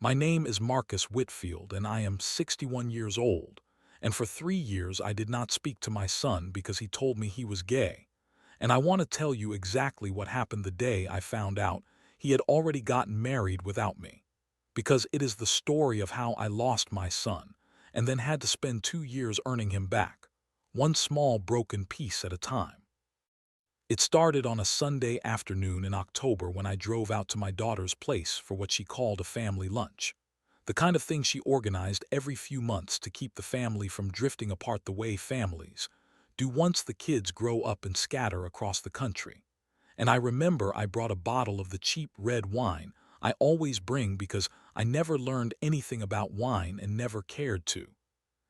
My name is Marcus Whitfield, and I am 61 years old. And for 3 years, I did not speak to my son because he told me he was gay. And I want to tell you exactly what happened the day I found out he had already gotten married without me. Because it is the story of how I lost my son, and then had to spend 2 years earning him back, one small broken piece at a time. It started on a Sunday afternoon in October when I drove out to my daughter's place for what she called a family lunch. The kind of thing she organized every few months to keep the family from drifting apart the way families do once the kids grow up and scatter across the country. And I remember I brought a bottle of the cheap red wine I always bring because I never learned anything about wine and never cared to.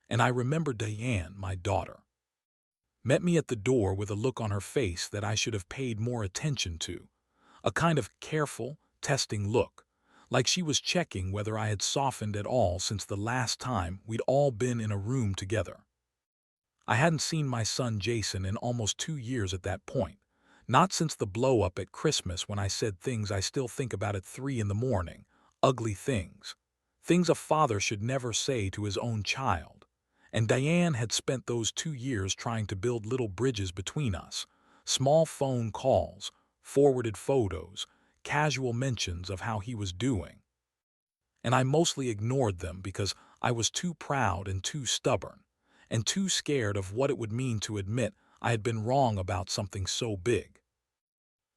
And I remember Diane, my daughter, met me at the door with a look on her face that I should have paid more attention to, a kind of careful, testing look, like she was checking whether I had softened at all since the last time we'd all been in a room together. I hadn't seen my son Jason in almost 2 years at that point, not since the blow-up at Christmas when I said things I still think about at 3 in the morning, ugly things. Things a father should never say to his own child. And Diane had spent those 2 years trying to build little bridges between us, small phone calls, forwarded photos, casual mentions of how he was doing. And I mostly ignored them because I was too proud and too stubborn, and too scared of what it would mean to admit I had been wrong about something so big.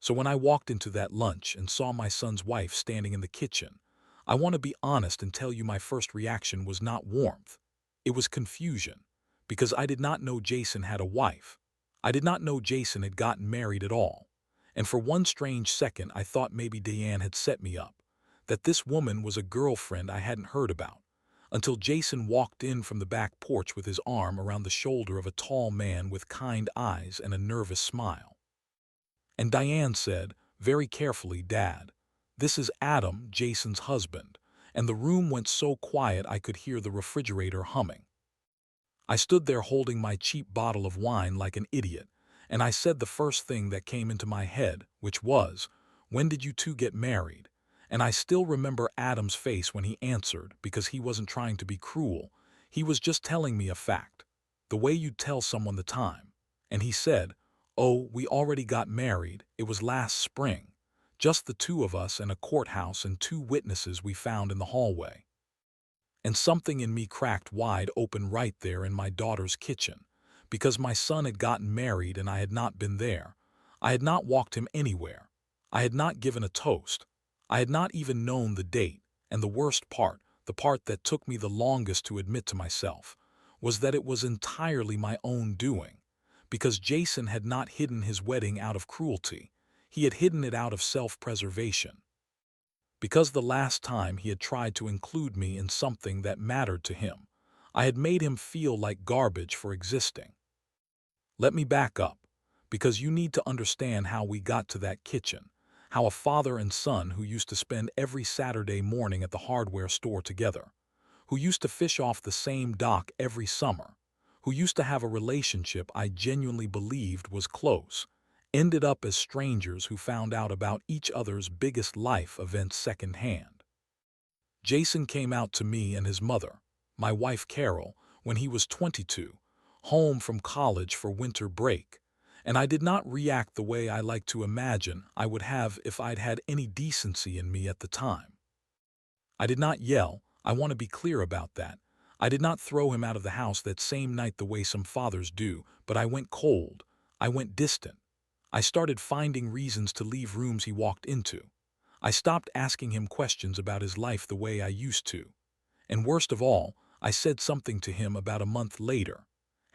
So when I walked into that lunch and saw my son's wife standing in the kitchen, I want to be honest and tell you my first reaction was not warmth. It was confusion, because I did not know Jason had a wife. I did not know Jason had gotten married at all. And for one strange second I thought maybe Diane had set me up, that this woman was a girlfriend I hadn't heard about, until Jason walked in from the back porch with his arm around the shoulder of a tall man with kind eyes and a nervous smile. And Diane said, very carefully, "Dad, this is Adam, Jason's husband," and the room went so quiet I could hear the refrigerator humming. I stood there holding my cheap bottle of wine like an idiot, and I said the first thing that came into my head, which was, "When did you two get married?" And I still remember Adam's face when he answered, because he wasn't trying to be cruel. He was just telling me a fact, the way you'd tell someone the time. And he said, "Oh, we already got married. It was last spring. Just the two of us in a courthouse and two witnesses we found in the hallway." And something in me cracked wide open right there in my daughter's kitchen, because my son had gotten married and I had not been there. I had not walked him anywhere. I had not given a toast. I had not even known the date, and the worst part, the part that took me the longest to admit to myself, was that it was entirely my own doing, because Jason had not hidden his wedding out of cruelty. He had hidden it out of self-preservation. Because the last time he had tried to include me in something that mattered to him, I had made him feel like garbage for existing. Let me back up, because you need to understand how we got to that kitchen, how a father and son who used to spend every Saturday morning at the hardware store together, who used to fish off the same dock every summer, who used to have a relationship I genuinely believed was close, ended up as strangers who found out about each other's biggest life events secondhand. Jason came out to me and his mother, my wife Carol, when he was 22, home from college for winter break, and I did not react the way I like to imagine I would have if I'd had any decency in me at the time. I did not yell, I want to be clear about that. I did not throw him out of the house that same night the way some fathers do, but I went cold. I went distant. I started finding reasons to leave rooms he walked into. I stopped asking him questions about his life the way I used to. And worst of all, I said something to him about a month later,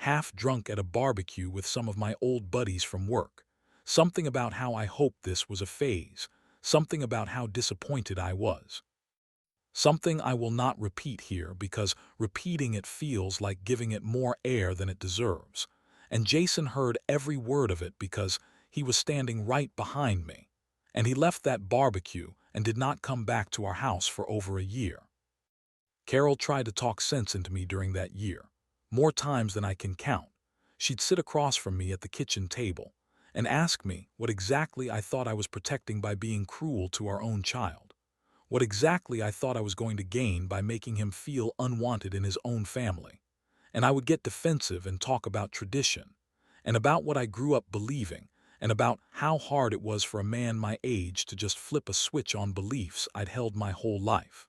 half drunk at a barbecue with some of my old buddies from work. Something about how I hoped this was a phase. Something about how disappointed I was. Something I will not repeat here because repeating it feels like giving it more air than it deserves. And Jason heard every word of it because he was standing right behind me. And he left that barbecue and did not come back to our house for over a year. Carol tried to talk sense into me during that year, more times than I can count. She'd sit across from me at the kitchen table and ask me what exactly I thought I was protecting by being cruel to our own child. what exactly I thought I was going to gain by making him feel unwanted in his own family. And I would get defensive and talk about tradition, and about what I grew up believing, and about how hard it was for a man my age to just flip a switch on beliefs I'd held my whole life.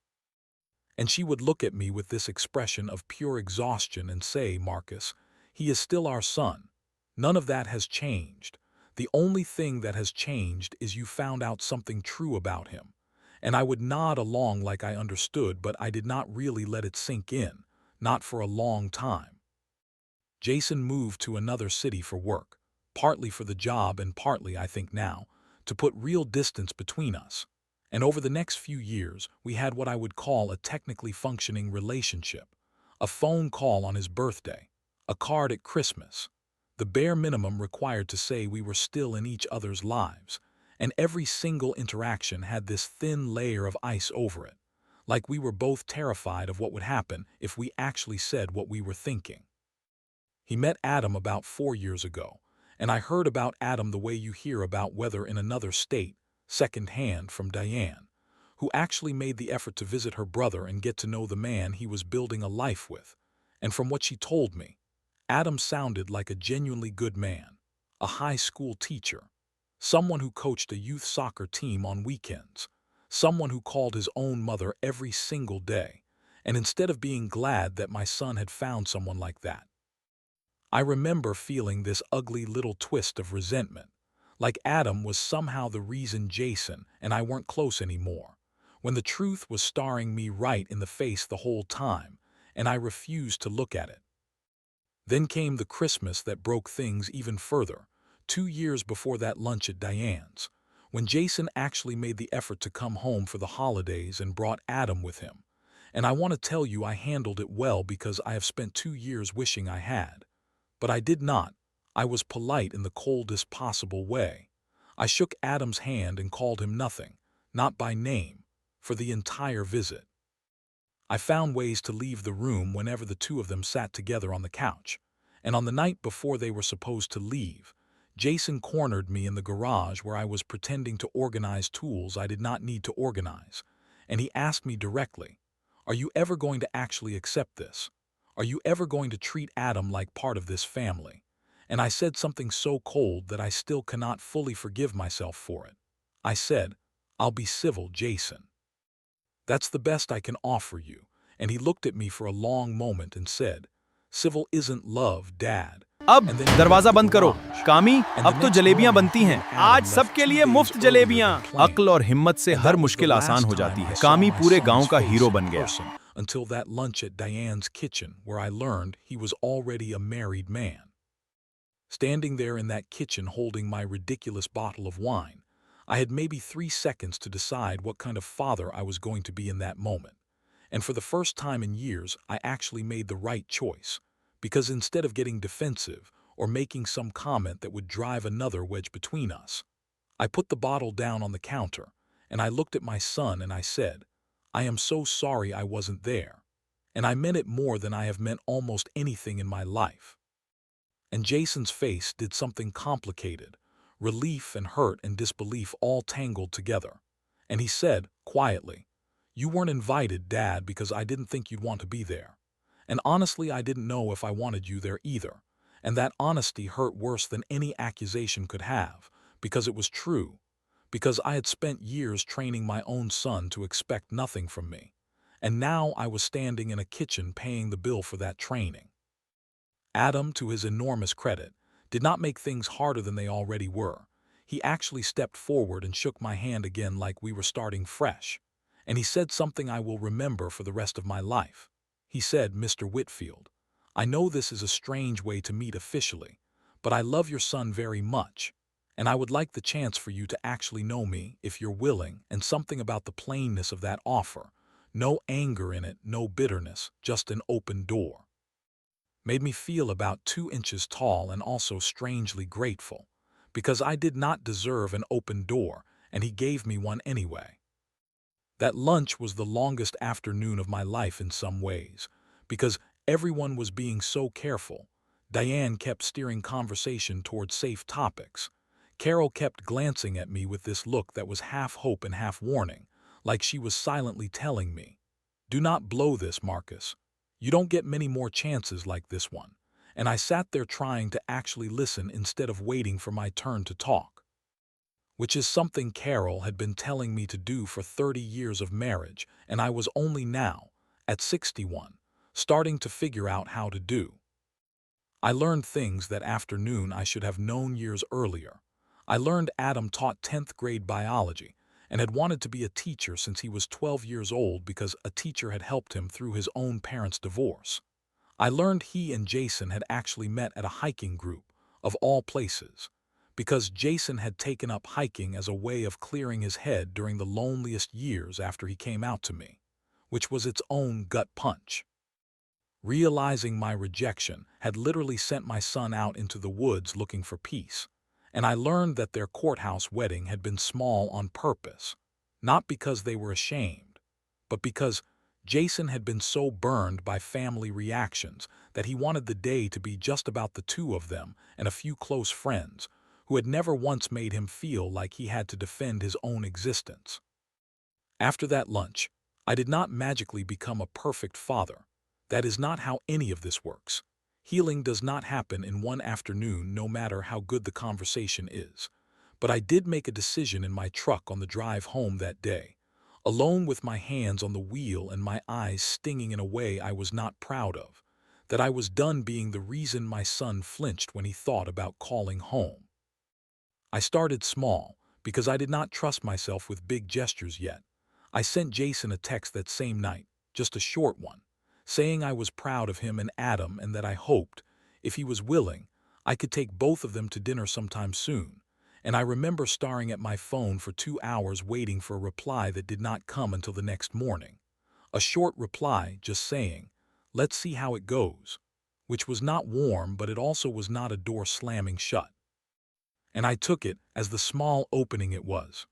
And she would look at me with this expression of pure exhaustion and say, "Marcus, he is still our son. None of that has changed. The only thing that has changed is you found out something true about him." And I would nod along like I understood, but I did not really let it sink in, not for a long time. Jason moved to another city for work, partly for the job and partly, I think now, to put real distance between us. And over the next few years, we had what I would call a technically functioning relationship. A phone call on his birthday, a card at Christmas, the bare minimum required to say we were still in each other's lives, and every single interaction had this thin layer of ice over it, like we were both terrified of what would happen if we actually said what we were thinking. He met Adam about 4 years ago, and I heard about Adam the way you hear about weather in another state, secondhand from Diane, who actually made the effort to visit her brother and get to know the man he was building a life with. And from what she told me, Adam sounded like a genuinely good man, a high school teacher, someone who coached a youth soccer team on weekends, someone who called his own mother every single day, and instead of being glad that my son had found someone like that, I remember feeling this ugly little twist of resentment, like Adam was somehow the reason Jason and I weren't close anymore, when the truth was staring me right in the face the whole time, and I refused to look at it. Then came the Christmas that broke things even further, 2 years before that lunch at Diane's, when Jason actually made the effort to come home for the holidays and brought Adam with him. And I want to tell you I handled it well because I have spent 2 years wishing I had. But I did not. I was polite in the coldest possible way. I shook Adam's hand and called him nothing, not by name, for the entire visit. I found ways to leave the room whenever the two of them sat together on the couch, and on the night before they were supposed to leave, Jason cornered me in the garage where I was pretending to organize tools I did not need to organize, and he asked me directly, "Are you ever going to actually accept this? Are you ever going to treat Adam like part of this family?" And I said something so cold that I still cannot fully forgive myself for it. I said, "I'll be civil, Jason. That's the best I can offer you." And he looked at me for a long moment and said, "Civil isn't love, Dad." अब And then he दरवाजा left the बंद करो। garage. कामी, And the अब तो next जलेबियां morning, बनती he हैं। and Adam आज left सबके 2 लिए days मुफ्त earlier जलेबियां। than planned. अक्ल और हिम्मत से And her that was the मुश्किल आसान last हो जाती time I है। saw कामी my पूरे गांव son's का face हीरो in बन गया। person until that lunch at Diane's kitchen where I learned he was already a married man. Standing there in that kitchen holding my ridiculous bottle of wine, I had maybe 3 seconds to decide what kind of father I was going to be in that moment. And for the first time in years, I actually made the right choice, because instead of getting defensive or making some comment that would drive another wedge between us, I put the bottle down on the counter, and I looked at my son and I said, "I am so sorry I wasn't there." And I meant it more than I have meant almost anything in my life. And Jason's face did something complicated, relief and hurt and disbelief all tangled together. And he said, quietly, "You weren't invited, Dad, because I didn't think you'd want to be there. And honestly, I didn't know if I wanted you there either." And that honesty hurt worse than any accusation could have, because it was true, because I had spent years training my own son to expect nothing from me. And now I was standing in a kitchen paying the bill for that training. Adam, to his enormous credit, did not make things harder than they already were. He actually stepped forward and shook my hand again like we were starting fresh. And he said something I will remember for the rest of my life. He said, "Mr. Whitfield, I know this is a strange way to meet officially, but I love your son very much, and I would like the chance for you to actually know me, if you're willing," and something about the plainness of that offer. No anger in it, no bitterness, just an open door. Made me feel about 2 inches tall and also strangely grateful, because I did not deserve an open door, and he gave me one anyway. That lunch was the longest afternoon of my life in some ways, because everyone was being so careful. Diane kept steering conversation toward safe topics. Carol kept glancing at me with this look that was half hope and half warning, like she was silently telling me, "Do not blow this, Marcus. You don't get many more chances like this one." And I sat there trying to actually listen instead of waiting for my turn to talk, which is something Carol had been telling me to do for 30 years of marriage, and I was only now, at 61, starting to figure out how to do. I learned things that afternoon I should have known years earlier. I learned Adam taught 10th grade biology and had wanted to be a teacher since he was 12 years old because a teacher had helped him through his own parents' divorce. I learned he and Jason had actually met at a hiking group, of all places, because Jason had taken up hiking as a way of clearing his head during the loneliest years after he came out to me, which was its own gut punch. Realizing my rejection had literally sent my son out into the woods looking for peace, and I learned that their courthouse wedding had been small on purpose, not because they were ashamed, but because Jason had been so burned by family reactions that he wanted the day to be just about the two of them and a few close friends who had never once made him feel like he had to defend his own existence. After that lunch, I did not magically become a perfect father. That is not how any of this works. Healing does not happen in one afternoon, no matter how good the conversation is. But I did make a decision in my truck on the drive home that day, alone with my hands on the wheel and my eyes stinging in a way I was not proud of, that I was done being the reason my son flinched when he thought about calling home. I started small, because I did not trust myself with big gestures yet. I sent Jason a text that same night, just a short one, saying I was proud of him and Adam and that I hoped, if he was willing, I could take both of them to dinner sometime soon. And I remember staring at my phone for 2 hours waiting for a reply that did not come until the next morning. A short reply just saying, "Let's see how it goes," which was not warm, but it also was not a door slamming shut. And I took it as the small opening it was.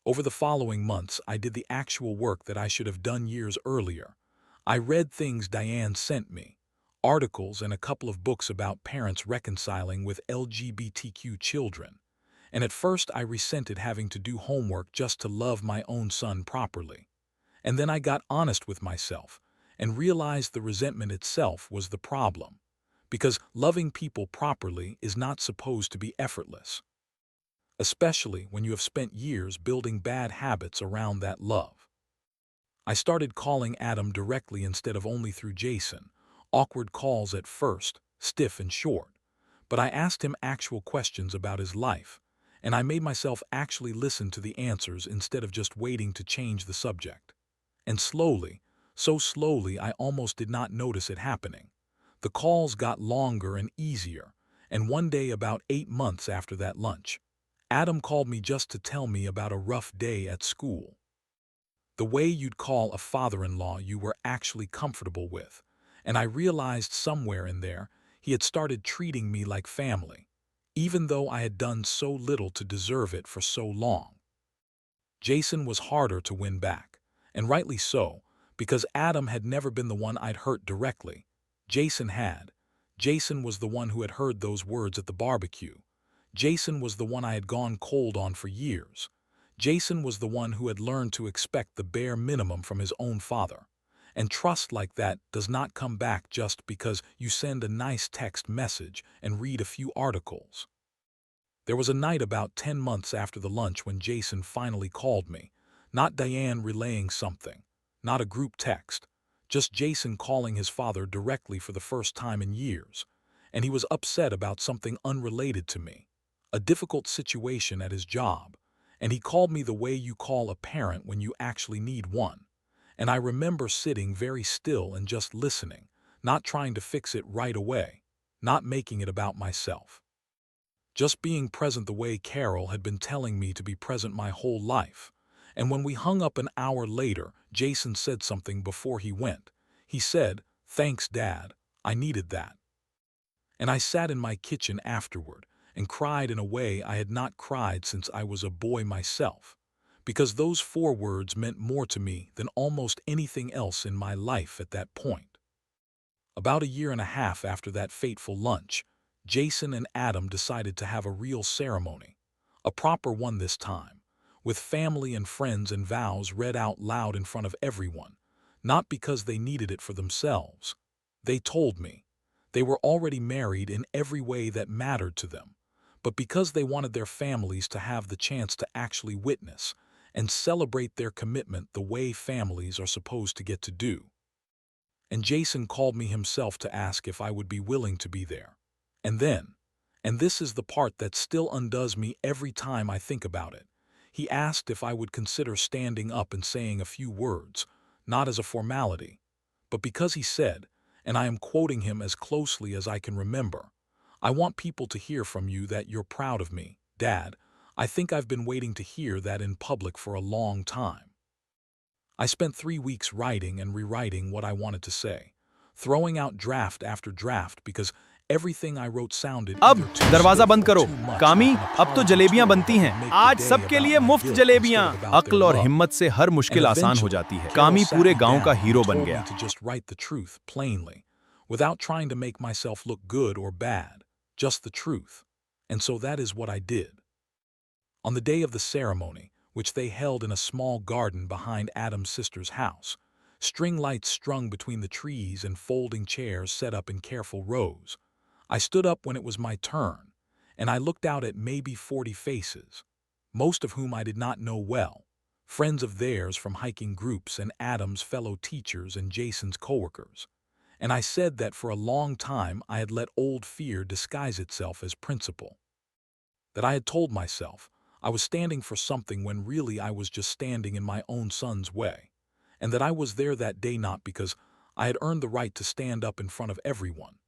Over the following months, I did the actual work that I should have done years earlier. I read things Diane sent me, articles and a couple of books about parents reconciling with LGBTQ children. And at first I resented having to do homework just to love my own son properly. And then I got honest with myself and realized the resentment itself was the problem, because loving people properly is not supposed to be effortless, especially when you have spent years building bad habits around that love. I started calling Adam directly instead of only through Jason. Awkward calls at first, stiff and short, but I asked him actual questions about his life, and I made myself actually listen to the answers instead of just waiting to change the subject. And slowly, so slowly I almost did not notice it happening. The calls got longer and easier, and one day about 8 months after that lunch, Adam called me just to tell me about a rough day at school. The way you'd call a father-in-law you were actually comfortable with, and I realized somewhere in there he had started treating me like family, even though I had done so little to deserve it for so long. Jason was harder to win back, and rightly so, because Adam had never been the one I'd hurt directly. Jason had. Jason was the one who had heard those words at the barbecue. Jason was the one I had gone cold on for years. Jason was the one who had learned to expect the bare minimum from his own father. And trust like that does not come back just because you send a nice text message and read a few articles. There was a night about 10 months after the lunch when Jason finally called me. Not Diane relaying something, not a group text, just Jason calling his father directly for the first time in years. And he was upset about something unrelated to me, a difficult situation at his job. And he called me the way you call a parent when you actually need one. And I remember sitting very still and just listening, not trying to fix it right away, not making it about myself. Just being present the way Carol had been telling me to be present my whole life. And when we hung up an hour later, Jason said something before he went. He said, "Thanks, Dad. I needed that." And I sat in my kitchen afterward and cried in a way I had not cried since I was a boy myself, because those 4 words meant more to me than almost anything else in my life at that point. About a year and a half after that fateful lunch, Jason and Adam decided to have a real ceremony, a proper one this time, with family and friends and vows read out loud in front of everyone, not because they needed it for themselves. They told me they were already married in every way that mattered to them, but because they wanted their families to have the chance to actually witness and celebrate their commitment the way families are supposed to get to do. And Jason called me himself to ask if I would be willing to be there. And then, and this is the part that still undoes me every time I think about it, he asked if I would consider standing up and saying a few words, not as a formality, but because he said, and I am quoting him as closely as I can remember, "I want people to hear from you that you're proud of me, Dad. I think I've been waiting to hear that in public for a long time." I spent 3 weeks writing and rewriting what I wanted to say, throwing out draft after draft because everything I wrote sounded अब either too दरवाजा stiff बंद or करो। too much कामी, like an अब तो apology जलेबियां tour बनती that हैं। would make the आज day सबके about लिए my मुफ्त guilt जलेबियां। instead of about their अक्ल और love. हिम्मत से हर And मुश्किल आसान हो eventually, जाती है। Carol कामी sat पूरे me गांव down का and हीरो बन told me गया। to just write the truth plainly, without trying to make myself look good or bad, just the truth. And so that is what I did. On the day of the ceremony, which they held in a small garden behind Adam's sister's house, string lights strung between the trees and folding chairs set up in careful rows, I stood up when it was my turn, and I looked out at maybe 40 faces, most of whom I did not know well, friends of theirs from hiking groups and Adam's fellow teachers and Jason's coworkers. And I said that for a long time I had let old fear disguise itself as principle. That I had told myself I was standing for something when really I was just standing in my own son's way, and that I was there that day not because I had earned the right to stand up in front of everyone,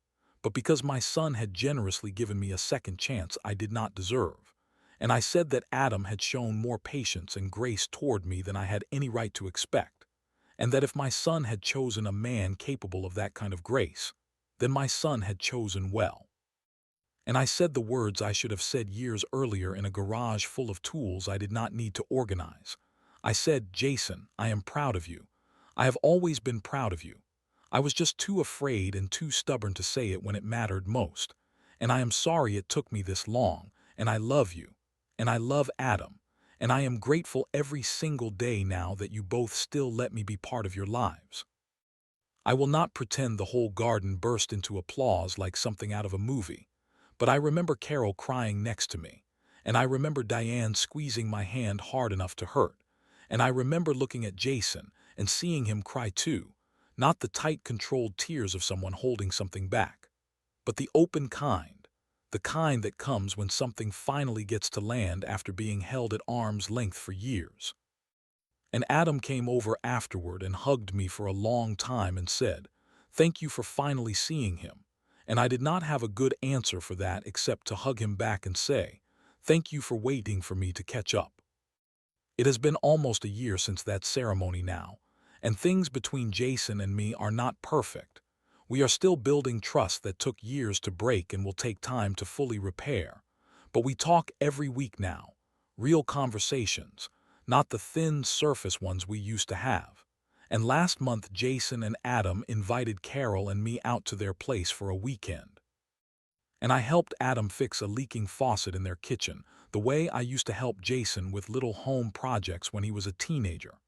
but because my son had generously given me a second chance I did not deserve. And I said that Adam had shown more patience and grace toward me than I had any right to expect, and that if my son had chosen a man capable of that kind of grace, then my son had chosen well. And I said the words I should have said years earlier in a garage full of tools I did not need to organize. I said, "Jason, I am proud of you. I have always been proud of you. I was just too afraid and too stubborn to say it when it mattered most. And I am sorry it took me this long, and I love you. And I love Adam. And I am grateful every single day now that you both still let me be part of your lives." I will not pretend the whole garden burst into applause like something out of a movie. But I remember Carol crying next to me, and I remember Diane squeezing my hand hard enough to hurt, and I remember looking at Jason and seeing him cry too, not the tight, controlled tears of someone holding something back, but the kind that comes when something finally gets to land after being held at arm's length for years. And Adam came over afterward and hugged me for a long time and said, "Thank you for finally seeing him." And I did not have a good answer for that except to hug him back and say, "Thank you for waiting for me to catch up." It has been almost a year since that ceremony now, and things between Jason and me are not perfect. We are still building trust that took years to break and will take time to fully repair. But we talk every week now, real conversations, not the thin surface ones we used to have. And last month Jason and Adam invited Carol and me out to their place for a weekend. And I helped Adam fix a leaking faucet in their kitchen, the way I used to help Jason with little home projects when he was a teenager.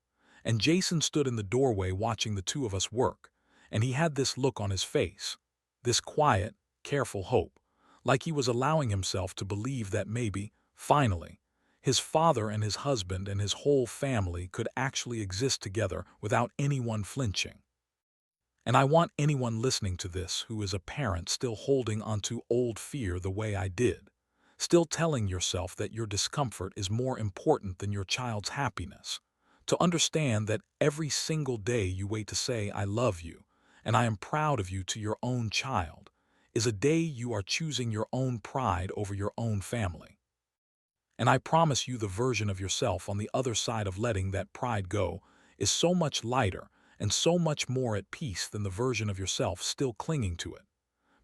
And Jason stood in the doorway watching the two of us work, and he had this look on his face, this quiet, careful hope, like he was allowing himself to believe that maybe, finally, his father and his husband and his whole family could actually exist together without anyone flinching. And I want anyone listening to this who is a parent still holding onto old fear the way I did, still telling yourself that your discomfort is more important than your child's happiness, to understand that every single day you wait to say, "I love you," and "I am proud of you" to your own child, is a day you are choosing your own pride over your own family. And I promise you the version of yourself on the other side of letting that pride go is so much lighter and so much more at peace than the version of yourself still clinging to it.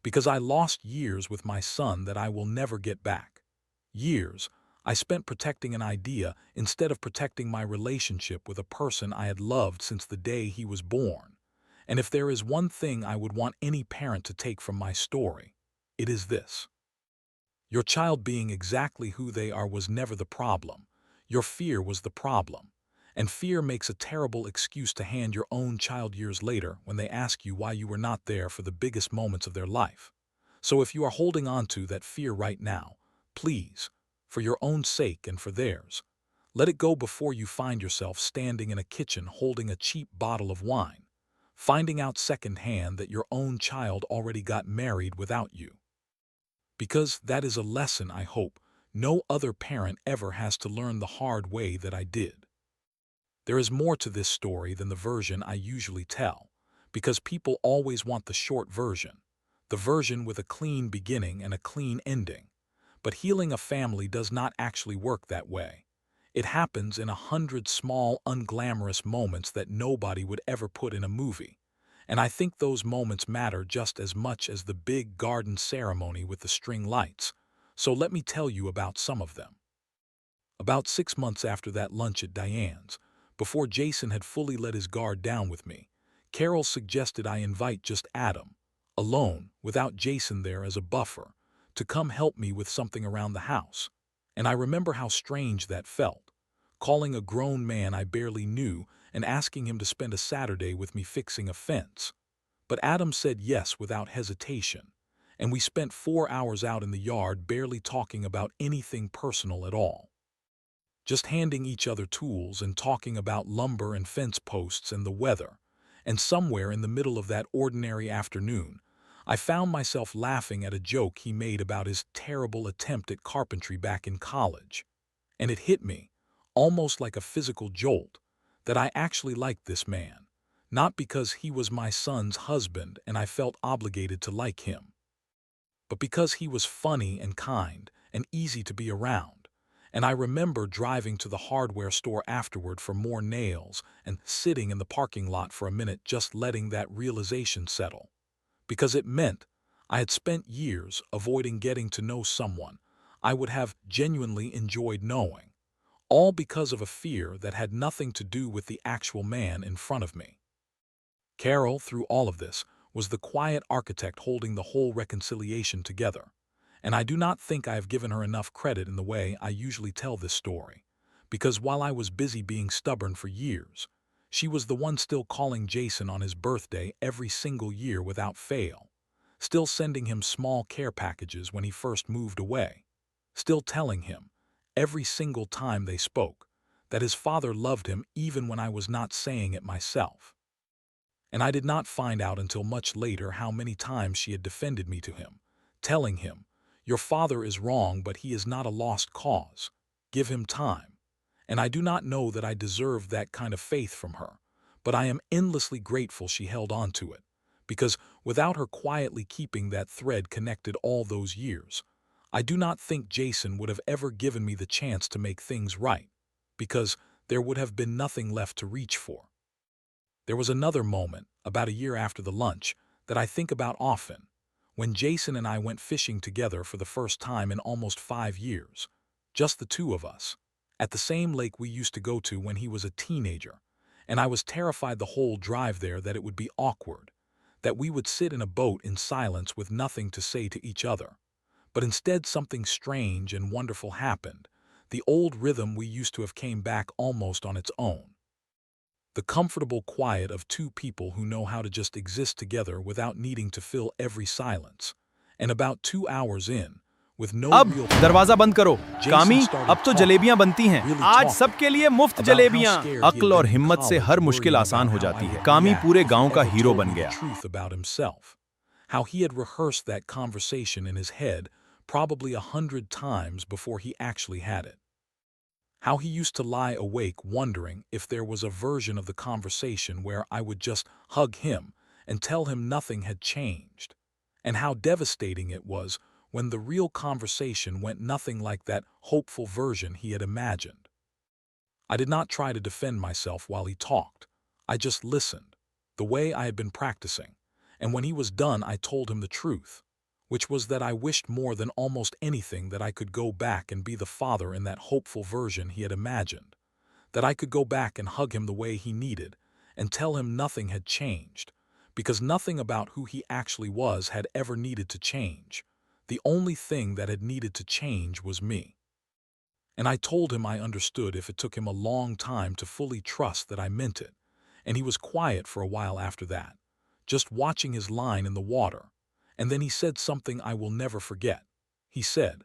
Because I lost years with my son that I will never get back. Years I spent protecting an idea instead of protecting my relationship with a person I had loved since the day he was born. And if there is one thing I would want any parent to take from my story, it is this. Your child being exactly who they are was never the problem. Your fear was the problem. And fear makes a terrible excuse to hand your own child years later when they ask you why you were not there for the biggest moments of their life. So if you are holding on to that fear right now, please, for your own sake and for theirs, let it go before you find yourself standing in a kitchen holding a cheap bottle of wine, finding out secondhand that your own child already got married without you. Because that is a lesson I hope no other parent ever has to learn the hard way that I did. There is more to this story than the version I usually tell, because people always want the short version, the version with a clean beginning and a clean ending. But healing a family does not actually work that way. It happens in 100 small, unglamorous moments that nobody would ever put in a movie. And I think those moments matter just as much as the big garden ceremony with the string lights. So let me tell you about some of them. About 6 months after that lunch at Diane's, before Jason had fully let his guard down with me, Carol suggested I invite just Adam, alone, without Jason there as a buffer, to come help me with something around the house. And I remember how strange that felt, calling a grown man I barely knew and asking him to spend a Saturday with me fixing a fence. But Adam said yes without hesitation, and we spent 4 hours out in the yard barely talking about anything personal at all. Just handing each other tools and talking about lumber and fence posts and the weather. And somewhere in the middle of that ordinary afternoon, I found myself laughing at a joke he made about his terrible attempt at carpentry back in college. And it hit me, almost like a physical jolt, that I actually liked this man. Not because he was my son's husband and I felt obligated to like him, but because he was funny and kind and easy to be around. And I remember driving to the hardware store afterward for more nails and sitting in the parking lot for a minute just letting that realization settle. Because it meant I had spent years avoiding getting to know someone I would have genuinely enjoyed knowing, all because of a fear that had nothing to do with the actual man in front of me. Carol, through all of this, was the quiet architect holding the whole reconciliation together. And I do not think I have given her enough credit in the way I usually tell this story, because while I was busy being stubborn for years, she was the one still calling Jason on his birthday every single year without fail, still sending him small care packages when he first moved away, still telling him, every single time they spoke, that his father loved him even when I was not saying it myself. And I did not find out until much later how many times she had defended me to him, telling him, "Your father is wrong, but he is not a lost cause. Give him time." And I do not know that I deserved that kind of faith from her, but I am endlessly grateful she held on to it, because without her quietly keeping that thread connected all those years, I do not think Jason would have ever given me the chance to make things right, because there would have been nothing left to reach for. There was another moment, about a year after the lunch, that I think about often, when Jason and I went fishing together for the first time in almost 5 years, just the two of us, at the same lake we used to go to when he was a teenager, and I was terrified the whole drive there that it would be awkward, that we would sit in a boat in silence with nothing to say to each other. But instead something strange and wonderful happened. The old rhythm we used to have came back almost on its own. The comfortable quiet of two people who know how to just exist together without needing to fill every silence. And about 2 hours in, with no अब real दरवाजा बंद करो। Jason कामी, started अब तो talking, जलेबियां बनती हैं। really आज talking, सबके लिए मुफ्त about how जलेबियां। scared he had अक्ल और been in हिम्मत से college, हर मुश्किल worrying आसान about हो how I जाती है। would कामी react पूरे if he गांव का ever हीरो told बन me the गया। truth about himself. How he had rehearsed that conversation in his head probably 100 times before he actually had it. How he used to lie awake wondering if there was a version of the conversation where I would just hug him and tell him nothing had changed. And how devastating it was when the real conversation went nothing like that hopeful version he had imagined. I did not try to defend myself while he talked. I just listened, the way I had been practicing. And when he was done, I told him the truth, which was that I wished more than almost anything that I could go back and be the father in that hopeful version he had imagined, that I could go back and hug him the way he needed and tell him nothing had changed, because nothing about who he actually was had ever needed to change. The only thing that had needed to change was me. And I told him I understood if it took him a long time to fully trust that I meant it. And he was quiet for a while after that, just watching his line in the water. And then he said something I will never forget. He said,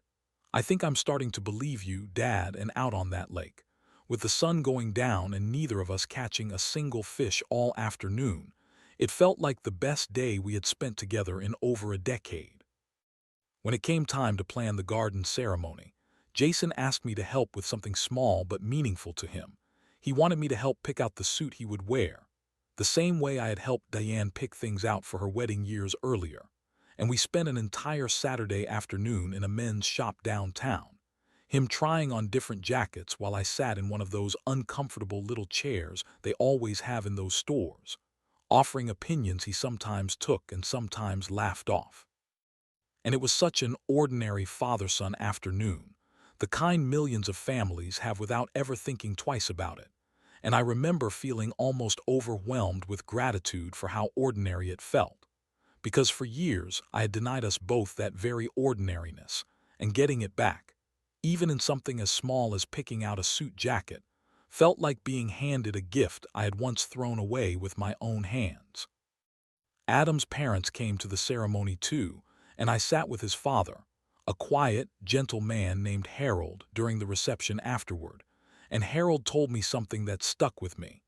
"I think I'm starting to believe you, Dad, and out on that lake, with the sun going down and neither of us catching a single fish all afternoon. It felt like the best day we had spent together in over a decade." When it came time to plan the garden ceremony, Jason asked me to help with something small but meaningful to him. He wanted me to help pick out the suit he would wear, the same way I had helped Diane pick things out for her wedding years earlier. And we spent an entire Saturday afternoon in a men's shop downtown, him trying on different jackets while I sat in one of those uncomfortable little chairs they always have in those stores, offering opinions he sometimes took and sometimes laughed off. And it was such an ordinary father-son afternoon, the kind millions of families have without ever thinking twice about it. And I remember feeling almost overwhelmed with gratitude for how ordinary it felt. Because for years I had denied us both that very ordinariness, and getting it back, even in something as small as picking out a suit jacket, felt like being handed a gift I had once thrown away with my own hands. Adam's parents came to the ceremony too, and I sat with his father, a quiet, gentle man named Harold, during the reception afterward. And Harold told me something that stuck with me.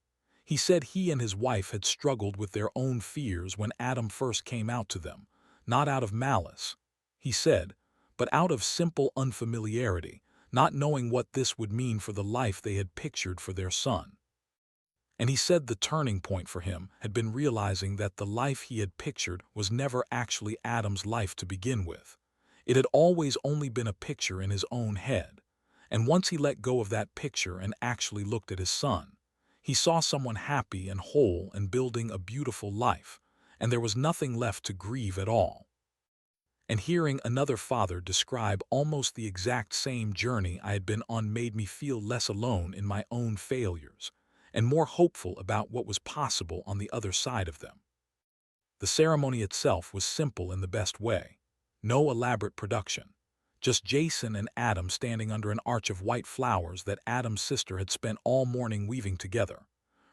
He said he and his wife had struggled with their own fears when Adam first came out to them, not out of malice, he said, but out of simple unfamiliarity, not knowing what this would mean for the life they had pictured for their son. And he said the turning point for him had been realizing that the life he had pictured was never actually Adam's life to begin with. It had always only been a picture in his own head. And once he let go of that picture and actually looked at his son, he saw someone happy and whole and building a beautiful life, and there was nothing left to grieve at all. And hearing another father describe almost the exact same journey I had been on made me feel less alone in my own failures, and more hopeful about what was possible on the other side of them. The ceremony itself was simple in the best way. No elaborate production. Just Jason and Adam standing under an arch of white flowers that Adam's sister had spent all morning weaving together,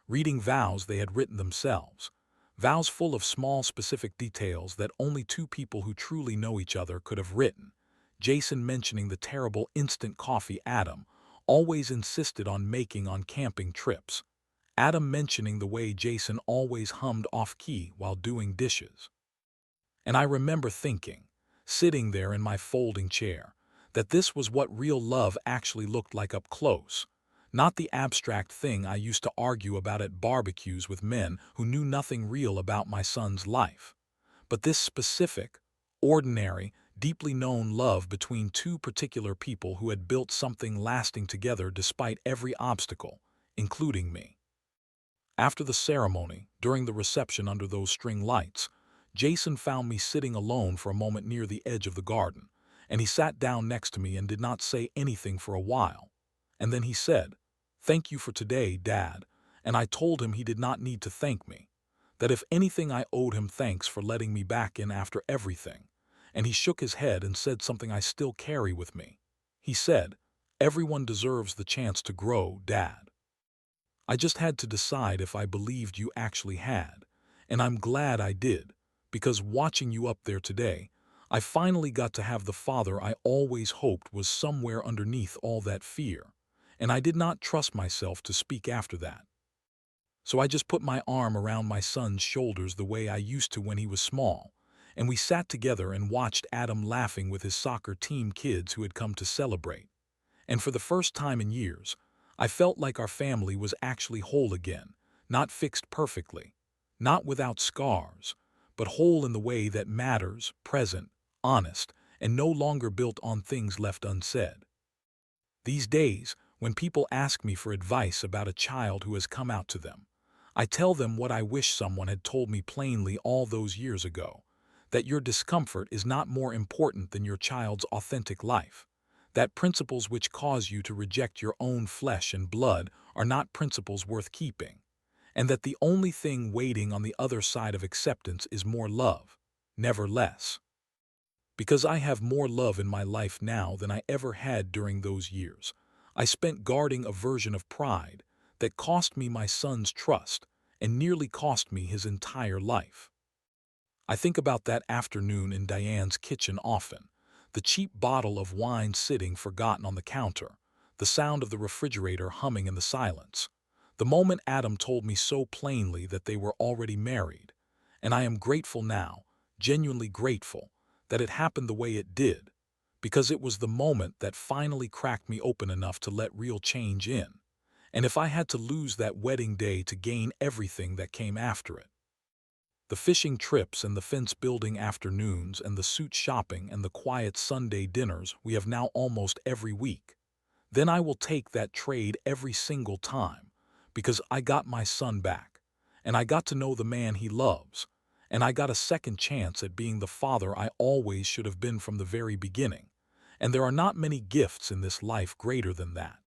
reading vows they had written themselves, vows full of small specific details that only two people who truly know each other could have written. Jason mentioning the terrible instant coffee Adam always insisted on making on camping trips. Adam mentioning the way Jason always hummed off-key while doing dishes. And I remember thinking, sitting there in my folding chair, that this was what real love actually looked like up close, not the abstract thing I used to argue about at barbecues with men who knew nothing real about my son's life, but this specific, ordinary, deeply known love between two particular people who had built something lasting together despite every obstacle, including me. After the ceremony, during the reception under those string lights, Jason found me sitting alone for a moment near the edge of the garden, and he sat down next to me and did not say anything for a while. And then he said, "Thank you for today, Dad," and I told him he did not need to thank me, that if anything I owed him thanks for letting me back in after everything. And he shook his head and said something I still carry with me. He said, "Everyone deserves the chance to grow, Dad." I just had to decide if I believed you actually had, and I'm glad I did, because watching you up there today, I finally got to have the father I always hoped was somewhere underneath all that fear, and I did not trust myself to speak after that. So I just put my arm around my son's shoulders the way I used to when he was small, and we sat together and watched Adam laughing with his soccer team kids who had come to celebrate. And for the first time in years, I felt like our family was actually whole again, not fixed perfectly, not without scars, but whole in the way that matters, present, honest, and no longer built on things left unsaid. These days, when people ask me for advice about a child who has come out to them, I tell them what I wish someone had told me plainly all those years ago, that your discomfort is not more important than your child's authentic life, that principles which cause you to reject your own flesh and blood are not principles worth keeping, and that the only thing waiting on the other side of acceptance is more love, never less. Because I have more love in my life now than I ever had during those years, I spent guarding a version of pride that cost me my son's trust and nearly cost me his entire life. I think about that afternoon in Diane's kitchen often, the cheap bottle of wine sitting forgotten on the counter, the sound of the refrigerator humming in the silence, the moment Adam told me so plainly that they were already married. And I am grateful now, genuinely grateful, that it happened the way it did, because it was the moment that finally cracked me open enough to let real change in. And if I had to lose that wedding day to gain everything that came after it, the fishing trips and the fence-building afternoons and the suit shopping and the quiet Sunday dinners we have now almost every week, then I will take that trade every single time, because I got my son back, and I got to know the man he loves, and I got a second chance at being the father I always should have been from the very beginning. And there are not many gifts in this life greater than that.